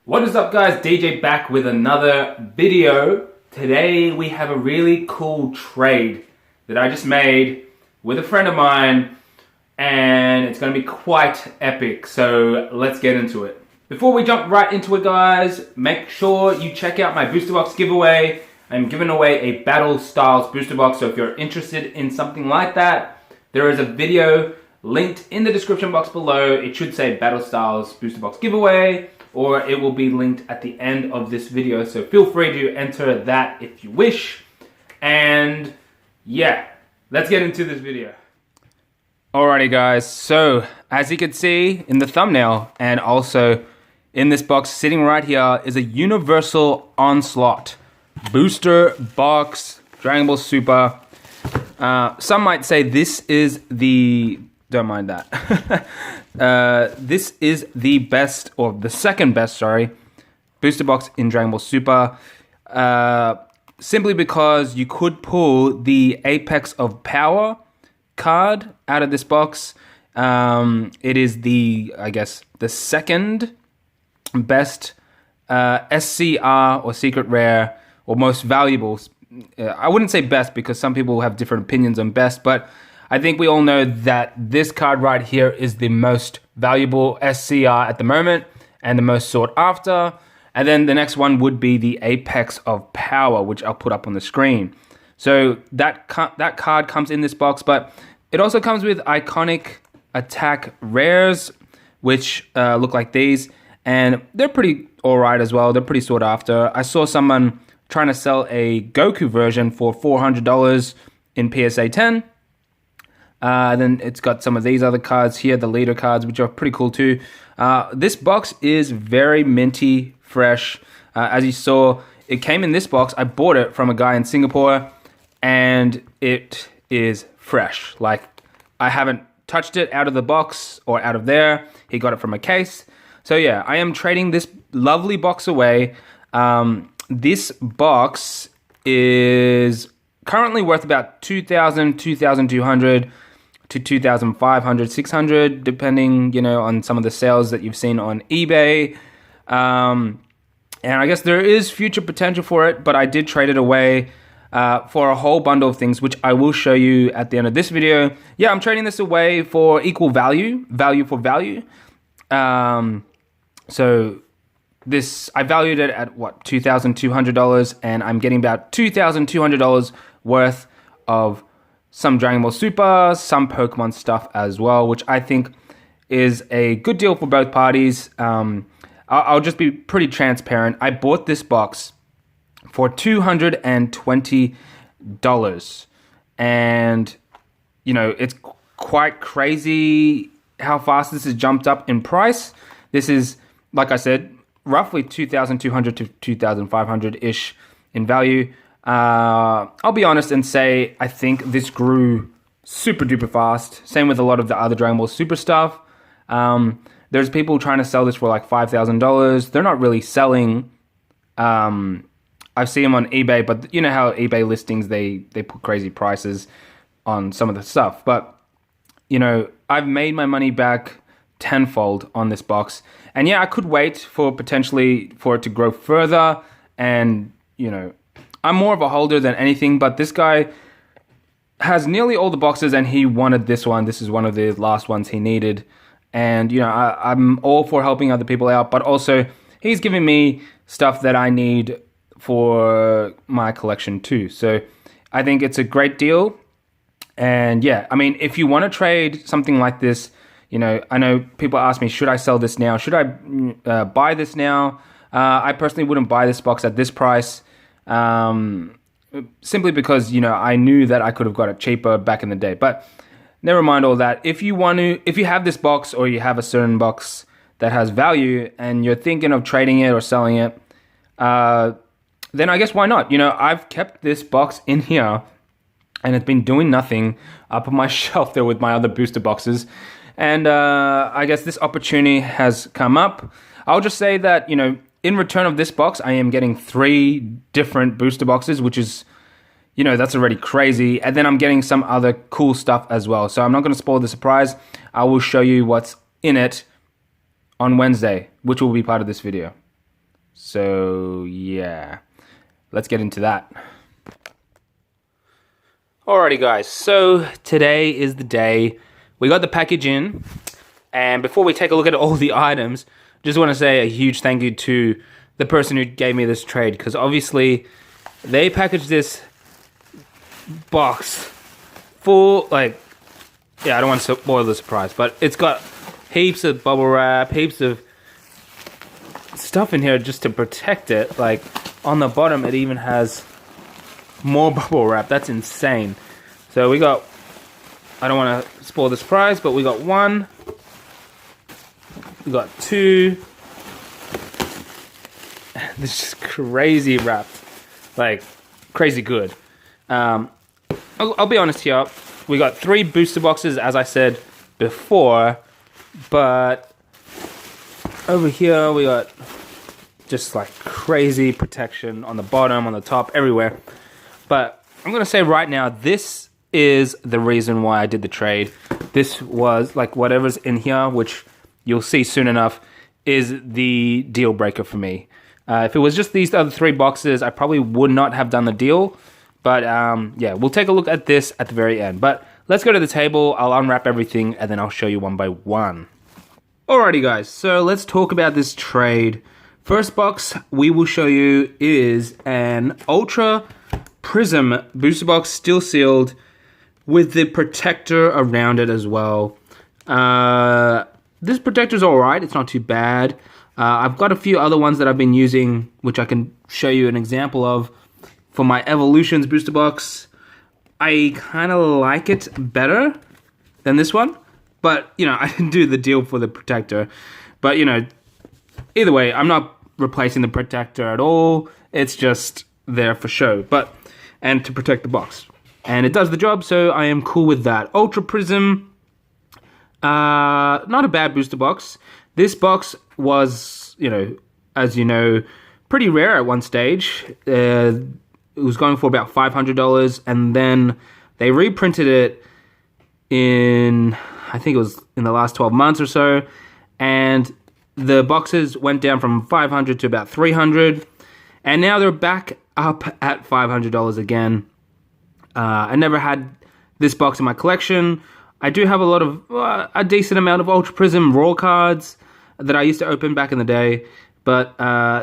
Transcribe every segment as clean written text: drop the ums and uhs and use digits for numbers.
What is up, guys? DJ back with another video. Today we have a really cool trade that I just made with a friend of mine, and it's going to be quite epic, so let's get into it. Before we jump right into it, guys, make sure you check out my booster box giveaway. I'm giving away a Battle Styles booster box, so if you're interested in something like that, there is a video linked in the description box below. It should say Battle Styles booster box giveaway, or it will be linked at the end of this video, so feel free to enter that if you wish. And yeah, let's get into this video. Alrighty, guys, so as you can see in the thumbnail and also in this box sitting right here is a Universal Onslaught booster box, Dragon Ball Super. Some might say this is the, don't mind that. This is the best, or the second best, sorry, booster box in Dragon Ball Super. Simply because you could pull the Apex of Power card out of this box. It is the, I guess, the second best SCR or secret rare or most valuable. I wouldn't say best because some people have different opinions on best, but I think we all know that this card right here is the most valuable SCR at the moment and the most sought after. And then the next one would be the Apex of Power, which I'll put up on the screen. So that card comes in this box, but it also comes with iconic attack rares, which look like these. And they're pretty alright as well. They're pretty sought after. I saw someone trying to sell a Goku version for $400 in PSA 10. Then it's got some of these other cards here, the leader cards, which are pretty cool too. This box is very minty, fresh. As you saw, it came in this box. I bought it from a guy in Singapore, and it is fresh. Like, I haven't touched it out of the box or out of there. He got it from a case. So yeah, I am trading this lovely box away. This box is currently worth about $2,000, $2,200 to $2,500, $600, depending, you know, on some of the sales that you've seen on eBay. And I guess there is future potential for it, but I did trade it away for a whole bundle of things, which I will show you at the end of this video. Yeah, I'm trading this away for equal value for value. So this, I valued it at what, $2,200, and I'm getting about $2,200 worth of some Dragon Ball Super, some Pokemon stuff as well, which I think is a good deal for both parties. I'll just be pretty transparent. I bought this box for $220, and you know, it's quite crazy how fast this has jumped up in price. This is, like I said, roughly $2,200 to $2,500-ish in value. I'll be honest and say I think this grew super duper fast. Same with a lot of the other Dragon Ball Super stuff. There's people trying to sell this for like $5,000. They're not really selling. I see them on eBay, but you know how eBay listings, they put crazy prices on some of the stuff. But, you know, I've made my money back tenfold on this box. And yeah, I could wait for potentially for it to grow further. And, you know, I'm more of a holder than anything, but this guy has nearly all the boxes and he wanted this one. This is one of the last ones he needed. And, you know, I'm all for helping other people out, but also he's giving me stuff that I need for my collection too. So I think it's a great deal. And yeah, I mean, if you want to trade something like this, you know, I know people ask me, should I sell this now? Should I buy this now? I personally wouldn't buy this box at this price. Simply because, you know, I knew that I could have got it cheaper back in the day. But never mind all that. If you have this box, or you have a certain box that has value and you're thinking of trading it or selling it, then I guess why not? You know, I've kept this box in here and it's been doing nothing up on my shelf there with my other booster boxes. And I guess this opportunity has come up. I'll just say that, you know, in return of this box, I am getting 3 different booster boxes, which is, you know, that's already crazy. And then I'm getting some other cool stuff as well. So I'm not going to spoil the surprise. I will show you what's in it on Wednesday, which will be part of this video. So yeah, let's get into that. Alrighty guys, so today is the day. We got the package in, and before we take a look at all the items, just want to say a huge thank you to the person who gave me this trade, because obviously they packaged this box full, like, yeah, I don't want to spoil the surprise, but it's got heaps of bubble wrap, heaps of stuff in here just to protect it. Like, on the bottom it even has more bubble wrap. That's insane. So we got, I don't want to spoil the surprise, but we got 1, we got 2. This is crazy wrapped, like crazy good. I'll be honest here, we got 3 booster boxes as I said before, but over here we got just like crazy protection on the bottom, on the top, everywhere. But I'm gonna say right now, this is the reason why I did the trade. This was like whatever's in here, which you'll see soon enough, is the deal breaker for me. If it was just these other 3 boxes, I probably would not have done the deal. But yeah, we'll take a look at this at the very end. But let's go to the table, I'll unwrap everything, and then I'll show you one by one. Alrighty guys, so let's talk about this trade. First box we will show you is an Ultra Prism booster box, still sealed, with the protector around it as well. This protector's alright, it's not too bad. I've got a few other ones that I've been using, which I can show you an example of. For my Evolutions booster box, I kind of like it better than this one. But, you know, I didn't do the deal for the protector. But, you know, either way, I'm not replacing the protector at all. It's just there for show, and to protect the box. And it does the job, so I am cool with that. Ultra Prism, not a bad booster box. This box was, you know, as you know, pretty rare at one stage. It was going for about $500, and then they reprinted it in, I think it was in the last 12 months or so, and the boxes went down from $500 to about $300, and now they're back up at $500 again. I never had this box in my collection. I do have a lot of, a decent amount of Ultra Prism Raw cards that I used to open back in the day. But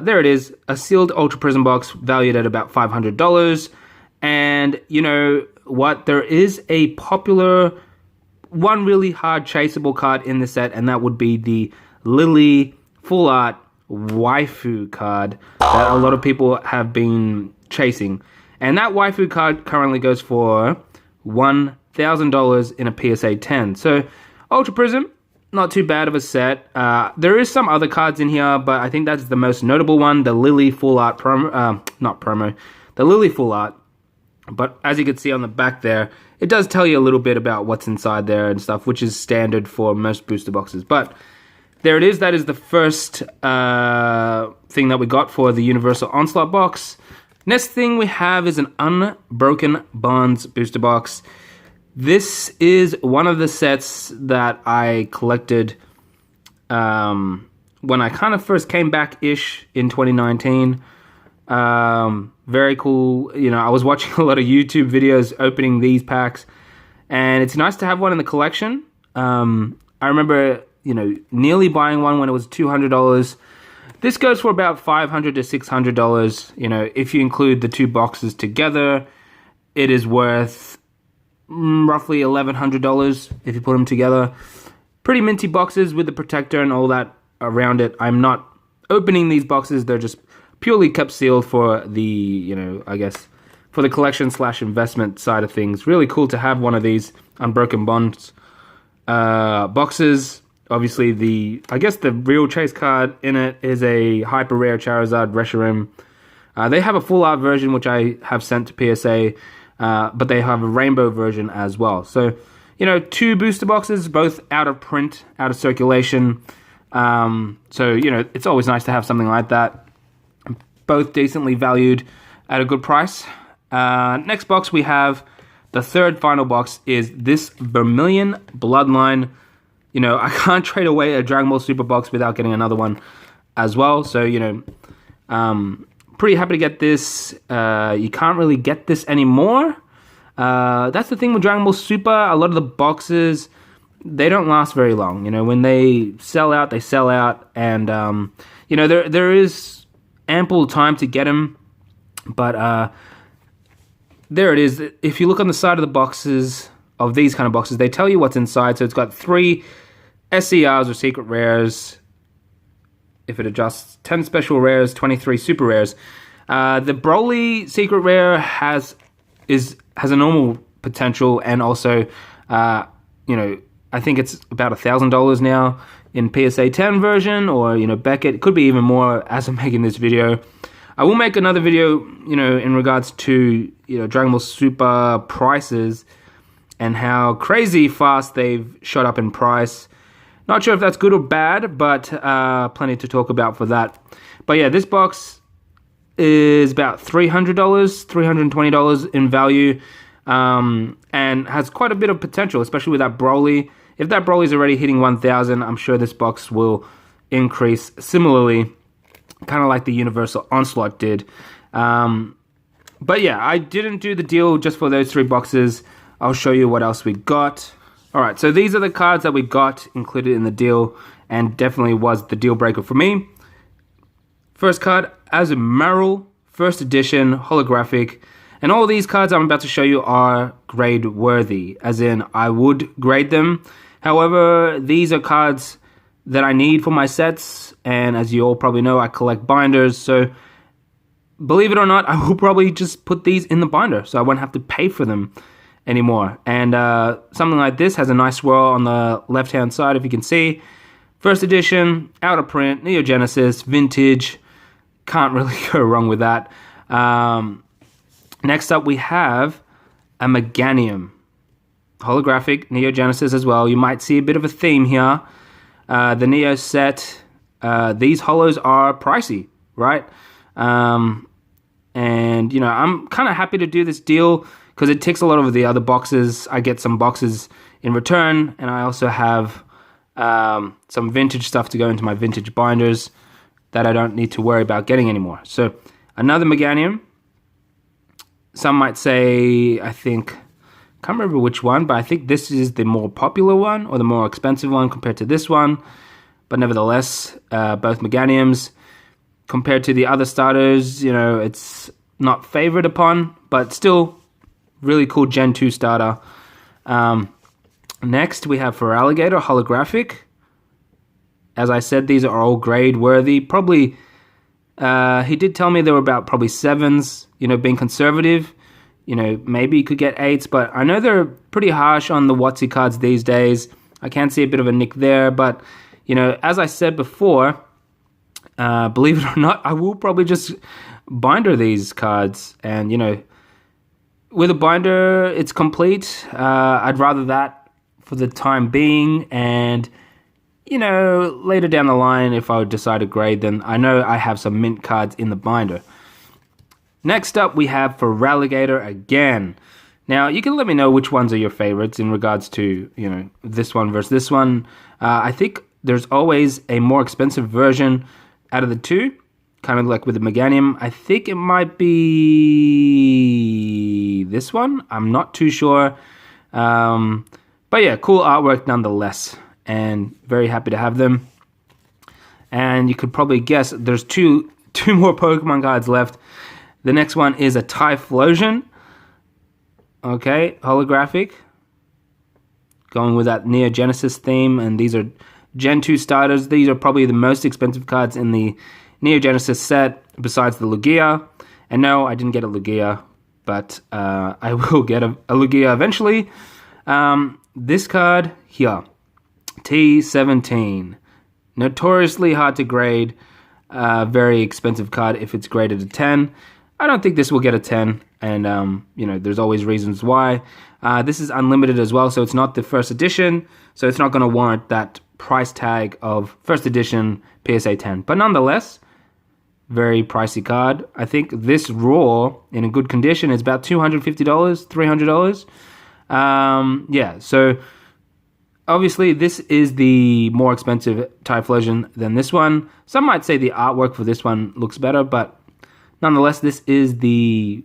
there it is, a sealed Ultra Prism box valued at about $500. And you know what? There is a popular, one really hard chaseable card in the set, and that would be the Lillie Full Art waifu card that a lot of people have been chasing. And that waifu card currently goes for $1,000 in a PSA 10. So Ultra Prism, not too bad of a set. There is some other cards in here, but I think that's the most notable one, the Lillie Full Art the Lillie Full Art. But as you can see on the back there, it does tell you a little bit about what's inside there and stuff, which is standard for most booster boxes. But there it is. That is the first thing that we got for the Universal Onslaught box. Next thing we have is an Unbroken Bonds booster box. This is one of the sets that I collected when I kind of first came back-ish in 2019. Very cool. You know, I was watching a lot of YouTube videos opening these packs, and it's nice to have one in the collection. I remember, you know, nearly buying one when it was $200. This goes for about $500 to $600. You know, if you include the 2 boxes together, it is worth roughly $1,100 if you put them together. Pretty minty boxes with the protector and all that around it. I'm not opening these boxes. They're just purely kept sealed for the, you know, I guess, for the collection / investment side of things. Really cool to have one of these Unbroken Bonds boxes. Obviously, I guess the real chase card in it is a hyper rare Charizard reshiram. They have a full art version, which I have sent to PSA, but they have a rainbow version as well. So, you know, 2 booster boxes, both out of print, out of circulation. So, you know, it's always nice to have something like that. Both decently valued at a good price. Next box we have, the third final box, is this Vermillion Bloodline. You know, I can't trade away a Dragon Ball Super box without getting another one as well. So, you know, Pretty happy to get this. You can't really get this anymore. That's the thing with Dragon Ball Super. A lot of the boxes, they don't last very long. You know, when they sell out, they sell out. And, you know, there is ample time to get them. But there it is. If you look on the side of the boxes, of these kind of boxes, they tell you what's inside. So it's got 3 SCRs or secret rares. If it adjusts, 10 special rares, 23 super rares. The Broly secret rare has a normal potential, and also, you know, I think it's about $1,000 now in PSA 10 version, or, you know, Beckett. It could be even more as I'm making this video. I will make another video, you know, in regards to, you know, Dragon Ball Super prices and how crazy fast they've shot up in price. Not sure if that's good or bad, but plenty to talk about for that. But yeah, this box is about $300, $320 in value, and has quite a bit of potential, especially with that Broly. If that Broly is already hitting 1,000, I'm sure this box will increase similarly, kind of like the Universal Onslaught did. But yeah, I didn't do the deal just for those 3 boxes. I'll show you what else we got. Alright, so these are the cards that we got included in the deal, and definitely was the deal breaker for me. First card, Azumarill, first edition, holographic. And all these cards I'm about to show you are grade worthy, as in I would grade them. However, these are cards that I need for my sets, and as you all probably know, I collect binders, so believe it or not, I will probably just put these in the binder, so I won't have to pay for them anymore. And something like this has a nice swirl on the left hand side, if you can see. First edition, out of print, Neo Genesis, vintage. Can't really go wrong with that. Next up we have a Meganium, holographic, Neo Genesis as well. You might see a bit of a theme here. The Neo set, these holos are pricey, right? And you know, I'm kind of happy to do this deal because it ticks a lot of the other boxes. I get some boxes in return, and I also have some vintage stuff to go into my vintage binders that I don't need to worry about getting anymore. So another Meganium. Some might say, I can't remember which one, but I think this is the more popular one or the more expensive one compared to this one. But nevertheless, both Meganiums, compared to the other starters, you know, it's not favored upon, but still really cool Gen 2 starter. Next, we have Feraligatr, holographic. As I said, these are all grade worthy. Probably, he did tell me there were about probably 7s, you know, being conservative. You know, maybe you could get 8s, but I know they're pretty harsh on the WotC cards these days. I can see a bit of a nick there, but, you know, as I said before, believe it or not, I will probably just binder these cards. And, you know, with a binder, it's complete. I'd rather that for the time being. And, you know, later down the line, if I would decide to grade, then I know I have some mint cards in the binder. Next up, we have Feraligatr again. Now, you can let me know which ones are your favorites in regards to, you know, this one versus this one. I think there's always a more expensive version out of the two, kind of like with the Meganium. I think it might be this one. I'm not too sure. But yeah, cool artwork nonetheless, and very happy to have them. And you could probably guess there's two more Pokemon cards left. The next one is a Typhlosion. Okay, holographic. Going with that Neo Genesis theme, and these are Gen 2 starters. These are probably the most expensive cards in the Neo Genesis set, besides the Lugia. And no, I didn't get a Lugia, but I will get a Lugia eventually. This card here, T17. Notoriously hard to grade. Very expensive card if it's graded a 10. I don't think this will get a 10, and you know, there's always reasons why. This is unlimited as well, so it's not the first edition, so it's not going to warrant that price tag of first edition PSA 10. But nonetheless, very pricey card. I think this raw in a good condition is about $250, $300. Yeah, so obviously, this is the more expensive Typhlosion than this one. Some might say the artwork for this one looks better, but nonetheless, this is the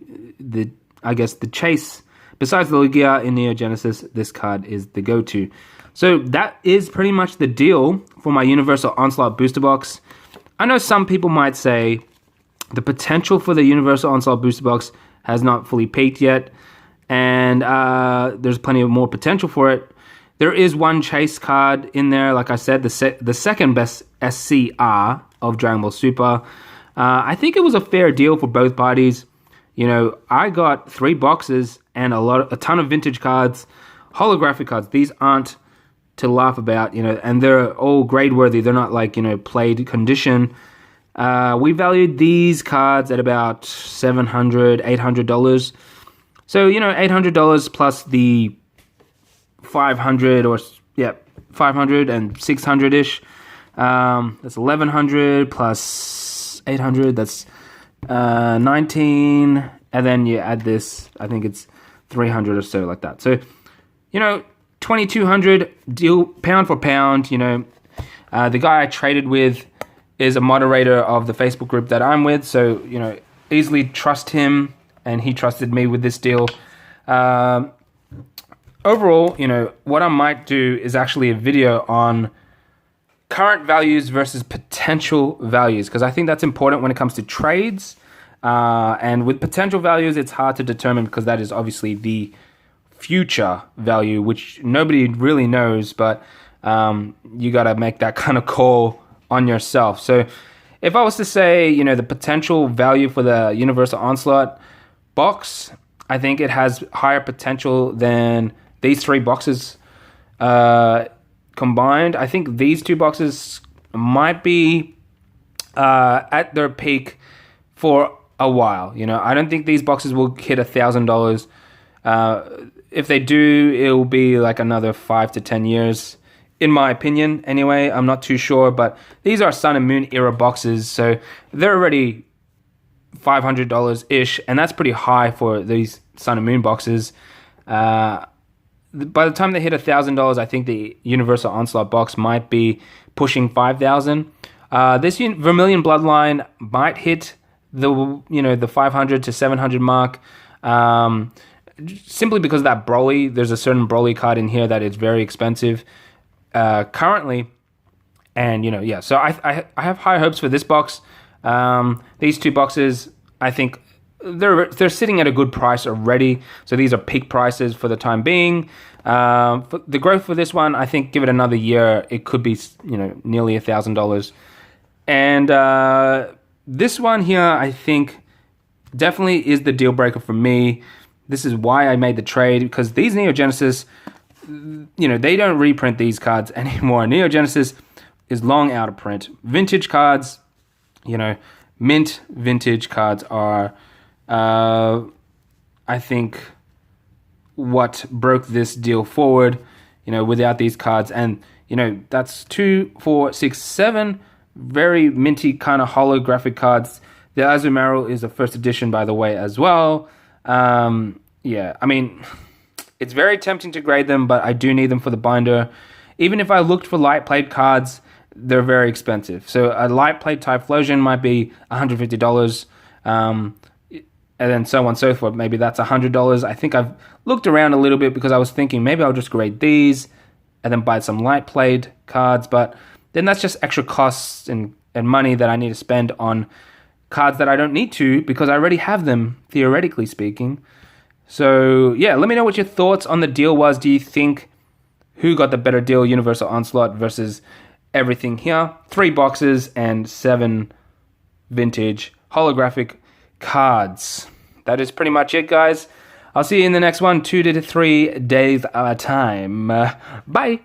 I guess the chase. Besides the Lugia in Neo Genesis, this card is the go-to. So that is pretty much the deal for my Universal Onslaught booster box. I know some people might say the potential for the Universal Onslaught booster box has not fully peaked yet, and there's plenty of more potential for it. There is one chase card in there, like I said, the second best SCR of Dragon Ball Super. I think it was a fair deal for both parties. You know, I got 3 boxes and a ton of vintage cards, holographic cards. These aren't to laugh about, you know, and they're all grade worthy. They're not like, you know, played condition. We valued these cards at about $700, $800. So, you know, $800 plus the 500 or, yeah, 500 and 600-ish. That's 1,100 plus 800. That's 19. And then you add this, I think it's 300 or so, like that. So, you know, 2,200 deal pound for pound. You know, the guy I traded with is a moderator of the Facebook group that I'm with, so, you know, easily trust him, and he trusted me with this deal. Overall, you know, what I might do is actually a video on current values versus potential values, because I think that's important when it comes to trades. And with potential values, it's hard to determine because that is obviously the future value, which nobody really knows, but you got to make that kind of call on yourself. So if I was to say, you know, the potential value for the Universal Onslaught box, I think it has higher potential than these 3 boxes combined. I think these 2 boxes might be at their peak for a while. You know, I don't think these boxes will hit $1,000. If they do, it will be like another 5 to 10 years, in my opinion. Anyway, I'm not too sure, but these are Sun and Moon era boxes, so they're already $500-ish, and that's pretty high for these Sun and Moon boxes. By the time they hit $1,000, I think the Universal Onslaught box might be pushing $5,000. This Vermillion Bloodline might hit the, you know, the 500 to 700 mark. Simply because of that Broly. There's a certain Broly card in here that is very expensive currently, and, you know, yeah. So I have high hopes for this box. These 2 boxes, I think they're sitting at a good price already. So these are peak prices for the time being. For the growth for this one, I think give it another year, it could be, you know, nearly $1,000. And this one here, I think, definitely is the deal breaker for me. This is why I made the trade, because these Neo Genesis, you know, they don't reprint these cards anymore. Neo Genesis is long out of print. Vintage cards, you know, mint vintage cards are, I think, what broke this deal forward. You know, without these cards, and, you know, that's 2, 4, 6, 7 very minty kind of holographic cards. The Azumarill is a first edition, by the way, as well. Yeah, I mean, it's very tempting to grade them, but I do need them for the binder. Even if I looked for light played cards, they're very expensive. So a light played Typhlosion might be $150, and then so on and so forth. Maybe that's $100. I think I've looked around a little bit because I was thinking maybe I'll just grade these and then buy some light played cards, but then that's just extra costs and money that I need to spend on cards that I don't need to because I already have them, theoretically speaking. So yeah, let me know what your thoughts on the deal was. Do you think who got the better deal, Universal Onslaught versus everything here? 3 boxes and 7 vintage holographic cards. That is pretty much it, guys. I'll see you in the next one, 2 to 3 days at a time. Bye.